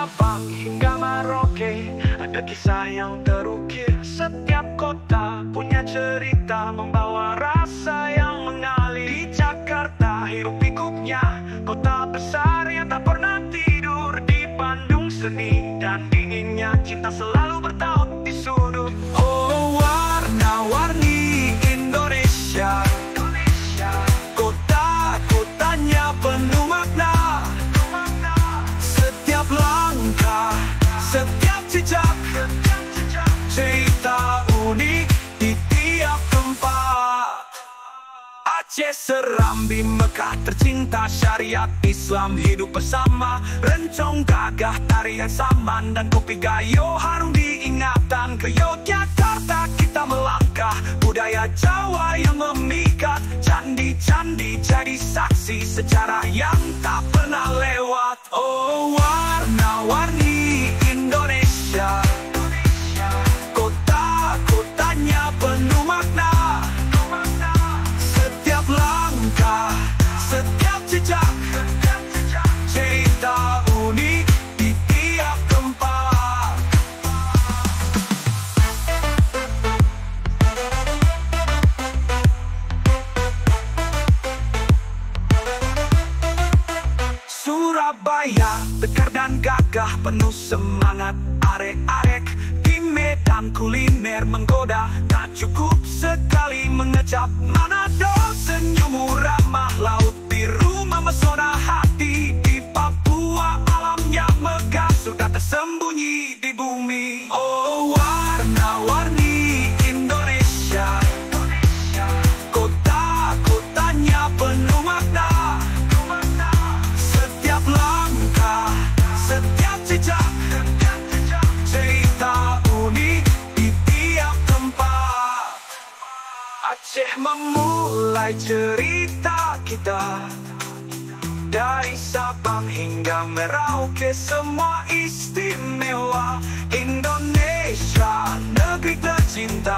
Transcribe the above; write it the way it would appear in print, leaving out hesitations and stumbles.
Sabang hingga Merauke, ada kisah yang terukir. Setiap kota punya cerita, membawa rasa yang mengalir. Di Jakarta hiruk pikuknya, kota besar yang tak pernah tidur. Di Bandung seni dan dinginnya, cinta selalu bertaut di sudut. Oh, warna-warni Indonesia, kota-kotanya penuh makna. Setiap langkah, setiap jejak, cerita unik di tiap tempat. Aceh Serambi Mekah tercinta, syariat Islam hidup bersama. Rencong Gagah tarian Saman dan kopi Gayo harum diingatan. Ke Yogyakarta kita melangkah, budaya Jawa yang memikat. Candi-candi jadi saksi sejarah yang tak pernah lewat. Oh, warna-warni Indonesia, kota-kotanya penuh makna. Setiap langkah, setiap jejak, cerita unik di tiap tempat. Surabaya tegar dan gagah, penuh semangat. Arek-arek di Medan kuliner menggoda, tak cukup sekali mengecap. Manado senyummu ramah, laut biru memesona hati. Di Papua alamnya megah, sudah tersembunyi di bumi. Oh, warna-warni Indonesia, kota-kotanya penuh makna. Setiap langkah, setiap jejak, cerita unik di tiap tempat. Aceh memulai cerita kita, dari Sabang hingga Merauke semua istimewa. Indonesia negeri tercinta,